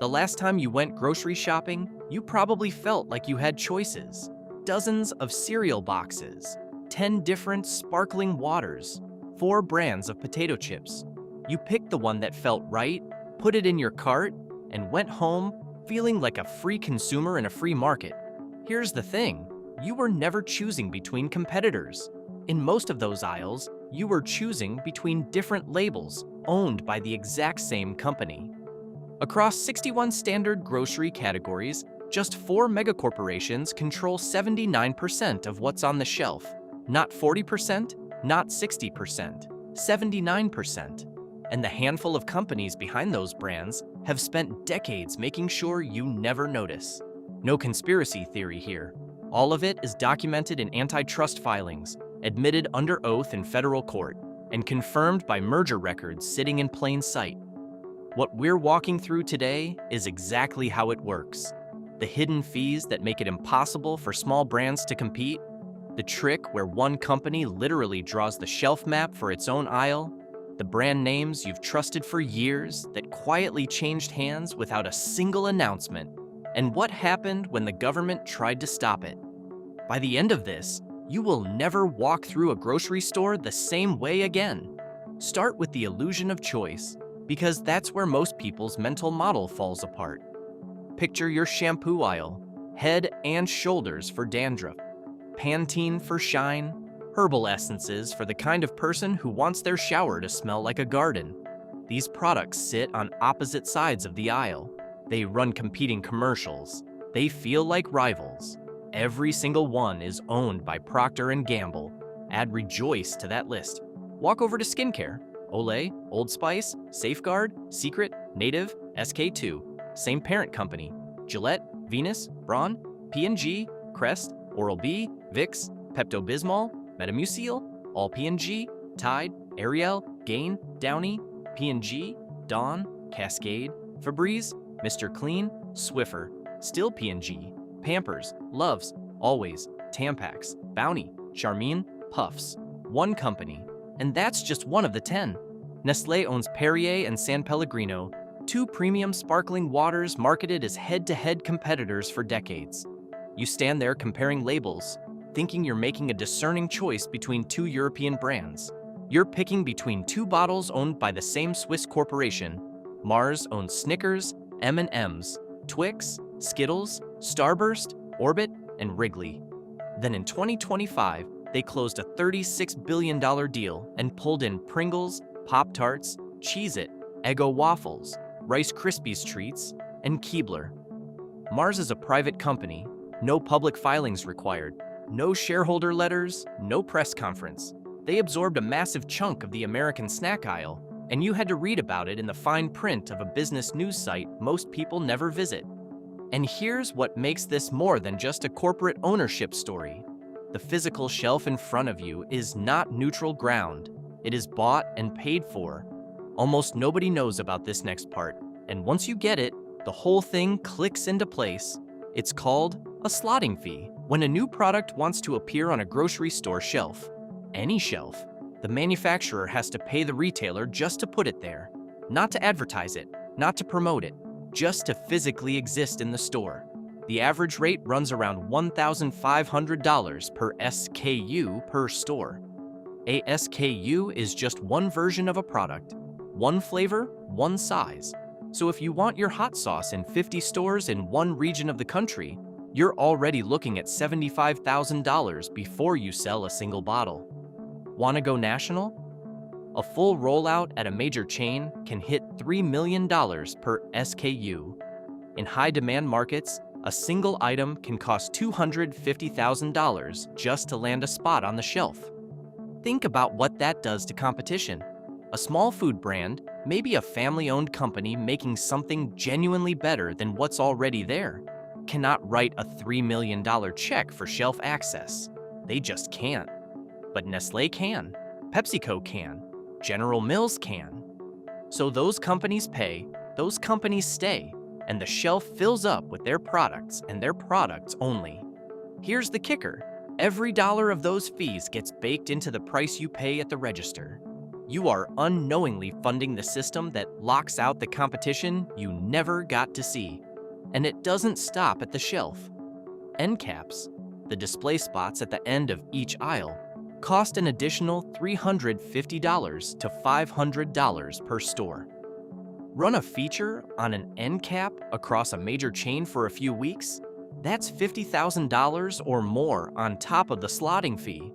The last time you went grocery shopping, you probably felt like you had choices. Dozens of cereal boxes, 10 different sparkling waters, 4 brands of potato chips. You picked the one that felt right, put it in your cart, and went home feeling like a free consumer in a free market. Here's the thing, you were never choosing between competitors. In most of those aisles, you were choosing between different labels owned by the exact same company. Across 61 standard grocery categories, just 4 megacorporations control 79% of what's on the shelf. Not 40%, not 60%, 79%. And the handful of companies behind those brands have spent decades making sure you never notice. No conspiracy theory here. All of it is documented in antitrust filings, admitted under oath in federal court, and confirmed by merger records sitting in plain sight. What we're walking through today is exactly how it works. The hidden fees that make it impossible for small brands to compete, the trick where one company literally draws the shelf map for its own aisle, the brand names you've trusted for years that quietly changed hands without a single announcement, and what happened when the government tried to stop it. By the end of this, you will never walk through a grocery store the same way again. Start with the illusion of choice, because that's where most people's mental model falls apart. Picture your shampoo aisle, Head and Shoulders for dandruff, Pantene for shine, herbal essences for the kind of person who wants their shower to smell like a garden. These products sit on opposite sides of the aisle. They run competing commercials. They feel like rivals. Every single one is owned by Procter & Gamble. Add Rejoice to that list. Walk over to skincare. Olay, Old Spice, Safeguard, Secret, Native, SK2. Same parent company. Gillette, Venus, Braun, P&G, Crest, Oral-B, Vicks, Pepto-Bismol, Metamucil, all P&G, Tide, Ariel, Gain, Downy, P&G, Dawn, Cascade, Febreze, Mr. Clean, Swiffer, still P&G, Pampers, Loves, Always, Tampax, Bounty, Charmin, Puffs. One company, and that's just one of the 10. Nestlé owns Perrier and San Pellegrino, 2 premium sparkling waters marketed as head-to-head competitors for decades. You stand there comparing labels, thinking you're making a discerning choice between 2 European brands. You're picking between 2 bottles owned by the same Swiss corporation. Mars owns Snickers, M&M's, Twix, Skittles, Starburst, Orbit, and Wrigley. Then in 2025, they closed a $36 billion deal and pulled in Pringles, Pop-Tarts, Cheez-It, Eggo waffles, Rice Krispies treats, and Keebler. Mars is a private company, no public filings required, no shareholder letters, no press conference. They absorbed a massive chunk of the American snack aisle, and you had to read about it in the fine print of a business news site most people never visit. And here's what makes this more than just a corporate ownership story. The physical shelf in front of you is not neutral ground. It is bought and paid for. Almost nobody knows about this next part, and once you get it, the whole thing clicks into place. It's called a slotting fee. When a new product wants to appear on a grocery store shelf, any shelf, the manufacturer has to pay the retailer just to put it there, not to advertise it, not to promote it, just to physically exist in the store. The average rate runs around $1,500 per SKU per store. A SKU is just one version of a product, one flavor, one size. So if you want your hot sauce in 50 stores in one region of the country, you're already looking at $75,000 before you sell a single bottle. Want to go national? A full rollout at a major chain can hit $3 million per SKU. In high-demand markets, a single item can cost $250,000 just to land a spot on the shelf. Think about what that does to competition. A small food brand, maybe a family-owned company making something genuinely better than what's already there, cannot write a $3 million check for shelf access. They just can't. But Nestlé can, PepsiCo can, General Mills can. So those companies pay, those companies stay, and the shelf fills up with their products and their products only. Here's the kicker. Every dollar of those fees gets baked into the price you pay at the register. you are unknowingly funding the system that locks out the competition you never got to see. And it doesn't stop at the shelf. End caps, the display spots at the end of each aisle, cost an additional $350 to $500 per store. Run a feature on an end cap across a major chain for a few weeks? That's $50,000 or more on top of the slotting fee.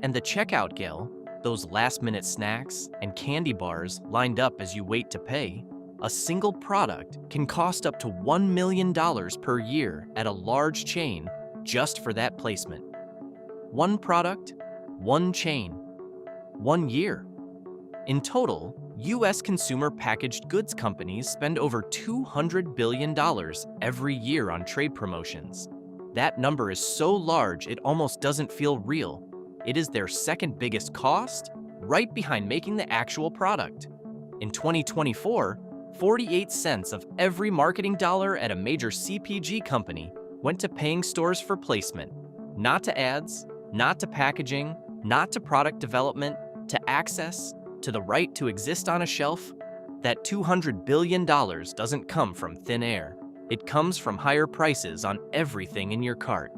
And the checkout gal, those last-minute snacks and candy bars lined up as you wait to pay, a single product can cost up to $1 million per year at a large chain just for that placement. One product, one chain, 1 year. In total, U.S. consumer packaged goods companies spend over $200 billion every year on trade promotions. That number is so large it almost doesn't feel real. It is their second biggest cost, right behind making the actual product. In 2024, 48 cents of every marketing dollar at a major CPG company went to paying stores for placement, not to ads, not to packaging, not to product development, to access, to the right to exist on a shelf. That $200 billion doesn't come from thin air. It comes from higher prices on everything in your cart.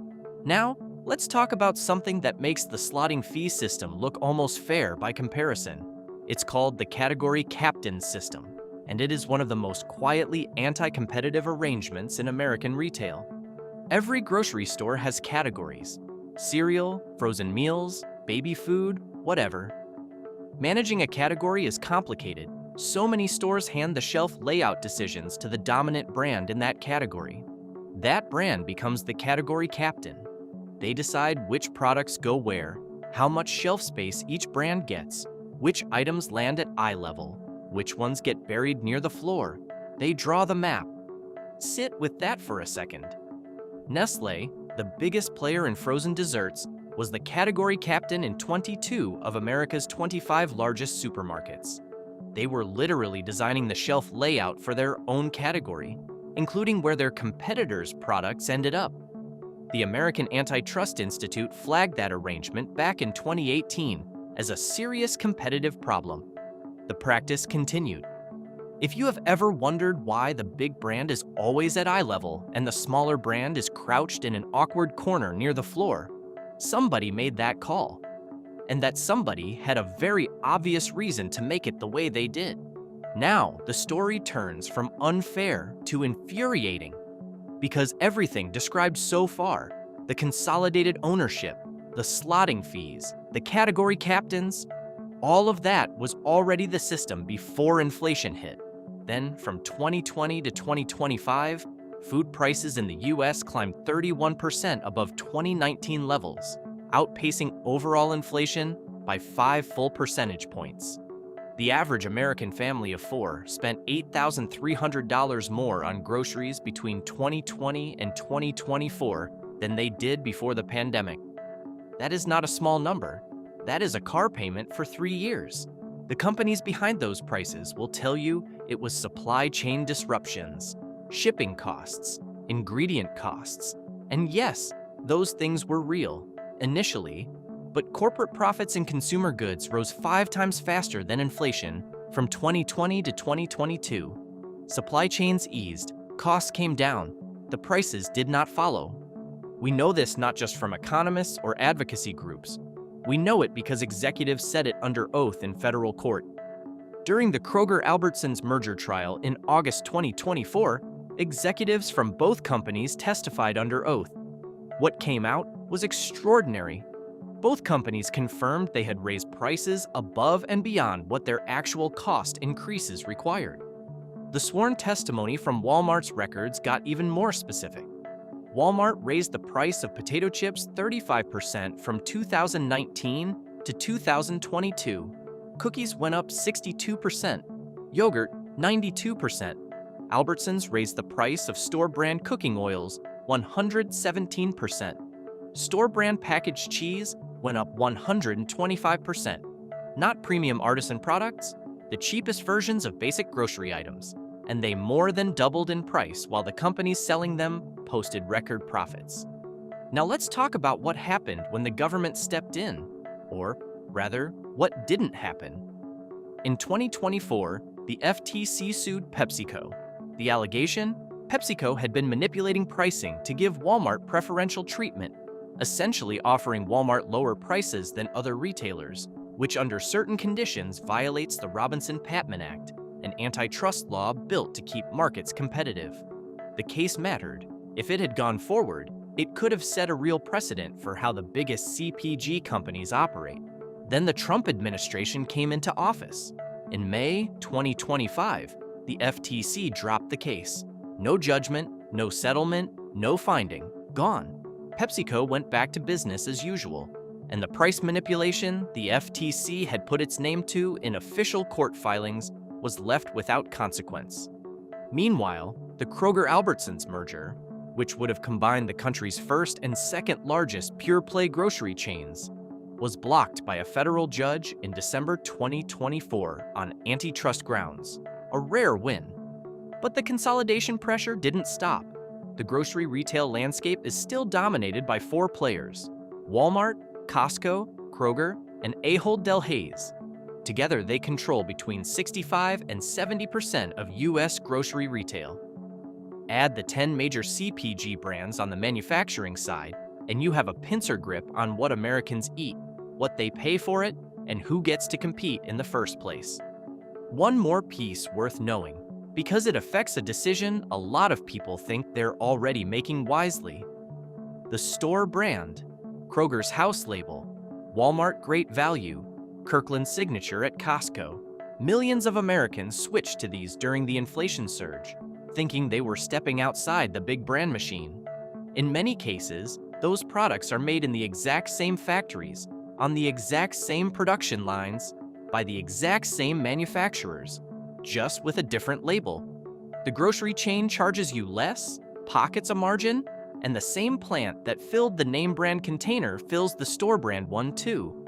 Now, let's talk about something that makes the slotting fee system look almost fair by comparison. It's called the category captain system, and it is one of the most quietly anti-competitive arrangements in American retail. Every grocery store has categories: cereal, frozen meals, baby food, whatever. Managing a category is complicated. So many stores hand the shelf layout decisions to the dominant brand in that category. That brand becomes the category captain. They decide which products go where, how much shelf space each brand gets, which items land at eye level, which ones get buried near the floor. They draw the map. Sit with that for a second. Nestlé, the biggest player in frozen desserts, was the category captain in 22 of America's 25 largest supermarkets. They were literally designing the shelf layout for their own category, including where their competitors' products ended up. The American Antitrust Institute flagged that arrangement back in 2018 as a serious competitive problem. The practice continued. If you have ever wondered why the big brand is always at eye level and the smaller brand is crouched in an awkward corner near the floor, somebody made that call. And that somebody had a very obvious reason to make it the way they did. Now, the story turns from unfair to infuriating, because everything described so far, the consolidated ownership, the slotting fees, the category captains, all of that was already the system before inflation hit. Then, from 2020 to 2025, food prices in the US climbed 31% above 2019 levels, outpacing overall inflation by 5 full percentage points. The average American family of 4 spent $8,300 more on groceries between 2020 and 2024 than they did before the pandemic. That is not a small number. That is a car payment for 3 years. The companies behind those prices will tell you it was supply chain disruptions, shipping costs, ingredient costs, and yes, those things were real, initially, but corporate profits in consumer goods rose 5 times faster than inflation from 2020 to 2022. Supply chains eased, costs came down, the prices did not follow. We know this not just from economists or advocacy groups. We know it because executives said it under oath in federal court. During the Kroger-Albertsons merger trial in August 2024, executives from both companies testified under oath. What came out was extraordinary. Both companies confirmed they had raised prices above and beyond what their actual cost increases required. The sworn testimony from Walmart's records got even more specific. Walmart raised the price of potato chips 35% from 2019 to 2022. Cookies went up 62%, yogurt 92%. Albertsons raised the price of store-brand cooking oils 117%. Store-brand packaged cheese went up 125%. Not premium artisan products, the cheapest versions of basic grocery items. And they more than doubled in price while the companies selling them posted record profits. Now let's talk about what happened when the government stepped in, or rather, what didn't happen. In 2024, the FTC sued PepsiCo. The allegation? PepsiCo had been manipulating pricing to give Walmart preferential treatment, essentially offering Walmart lower prices than other retailers, which under certain conditions violates the Robinson-Patman Act, an antitrust law built to keep markets competitive. The case mattered. If it had gone forward, it could have set a real precedent for how the biggest CPG companies operate. Then the Trump administration came into office. In May 2025, the FTC dropped the case. No judgment, no settlement, no finding. Gone. PepsiCo went back to business as usual, and the price manipulation the FTC had put its name to in official court filings was left without consequence. Meanwhile, the Kroger-Albertsons merger, which would have combined the country's first and second largest pure-play grocery chains, was blocked by a federal judge in December 2024 on antitrust grounds, a rare win. But the consolidation pressure didn't stop. The grocery retail landscape is still dominated by 4 players: Walmart, Costco, Kroger, and Ahold Delhaize. Together, they control between 65 and 70% of U.S. grocery retail. Add the 10 major CPG brands on the manufacturing side, and you have a pincer grip on what Americans eat, what they pay for it, and who gets to compete in the first place. One more piece worth knowing, because it affects a decision a lot of people think they're already making wisely. The store brand, Kroger's House Label, Walmart Great Value, Kirkland's Signature at Costco. Millions of Americans switched to these during the inflation surge, thinking they were stepping outside the big brand machine. In many cases, those products are made in the exact same factories, on the exact same production lines, by the exact same manufacturers, just with a different label. The grocery chain charges you less, pockets a margin, and the same plant that filled the name brand container fills the store brand one too.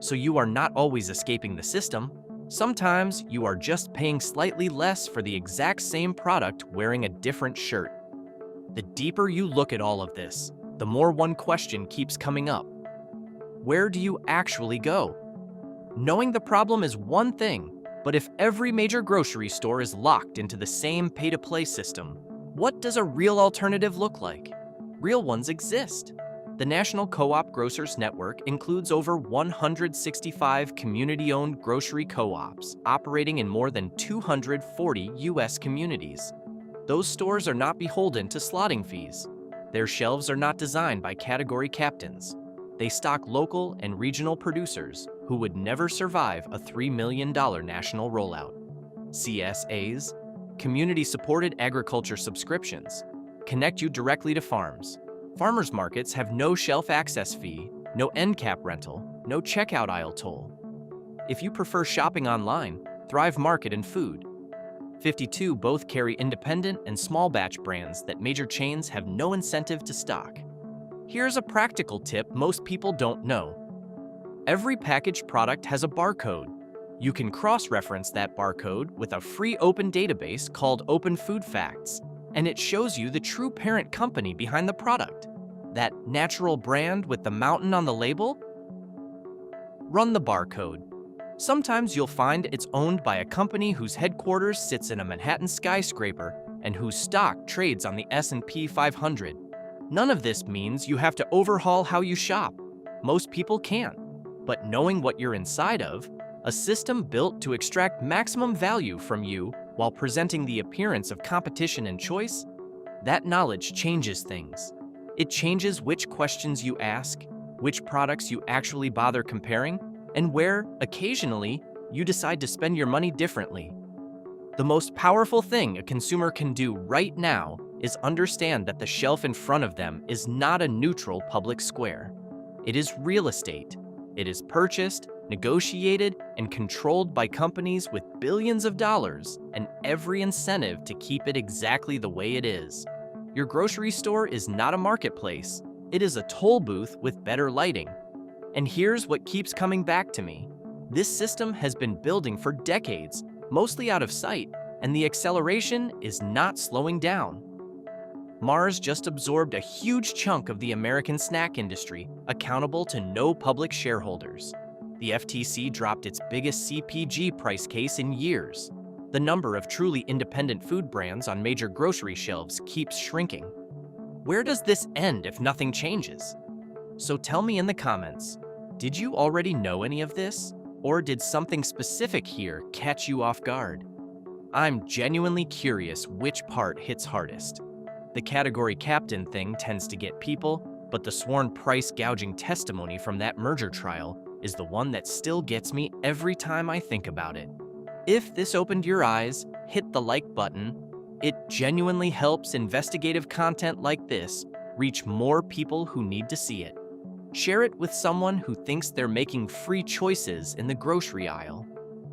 So you are not always escaping the system. Sometimes you are just paying slightly less for the exact same product wearing a different shirt. The deeper you look at all of this, the more one question keeps coming up. Where do you actually go? Knowing the problem is one thing, but if every major grocery store is locked into the same pay-to-play system, what does a real alternative look like? Real ones exist. The National Co-op Grocers Network includes over 165 community-owned grocery co-ops operating in more than 240 U.S. communities. Those stores are not beholden to slotting fees. Their shelves are not designed by category captains. They stock local and regional producers who would never survive a $3 million national rollout. CSAs, community-supported agriculture subscriptions, connect you directly to farms. Farmers markets have no shelf access fee, no end cap rental, no checkout aisle toll. If you prefer shopping online, Thrive Market and Food. 52 both carry independent and small batch brands that major chains have no incentive to stock. Here's a practical tip most people don't know. Every packaged product has a barcode. You can cross-reference that barcode with a free open database called Open Food Facts, and it shows you the true parent company behind the product. That natural brand with the mountain on the label? Run the barcode. Sometimes you'll find it's owned by a company whose headquarters sits in a Manhattan skyscraper and whose stock trades on the S&P 500. None of this means you have to overhaul how you shop. Most people can't. But knowing what you're inside of, a system built to extract maximum value from you while presenting the appearance of competition and choice, that knowledge changes things. It changes which questions you ask, which products you actually bother comparing, and where, occasionally, you decide to spend your money differently. The most powerful thing a consumer can do right now is understand that the shelf in front of them is not a neutral public square. It is real estate. It is purchased, negotiated, and controlled by companies with billions of dollars and every incentive to keep it exactly the way it is. Your grocery store is not a marketplace. It is a toll booth with better lighting. And here's what keeps coming back to me. This system has been building for decades, mostly out of sight, and the acceleration is not slowing down. Mars just absorbed a huge chunk of the American snack industry, accountable to no public shareholders. The FTC dropped its biggest CPG price case in years. The number of truly independent food brands on major grocery shelves keeps shrinking. Where does this end if nothing changes? So tell me in the comments, did you already know any of this? Or did something specific here catch you off guard? I'm genuinely curious which part hits hardest. The category captain thing tends to get people, but the sworn price gouging testimony from that merger trial is the one that still gets me every time I think about it. If this opened your eyes, hit the like button. It genuinely helps investigative content like this reach more people who need to see it. Share it with someone who thinks they're making free choices in the grocery aisle.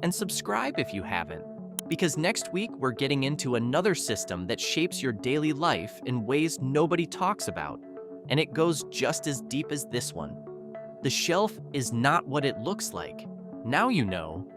And subscribe if you haven't, because next week we're getting into another system that shapes your daily life in ways nobody talks about, and it goes just as deep as this one. The shelf is not what it looks like. Now you know.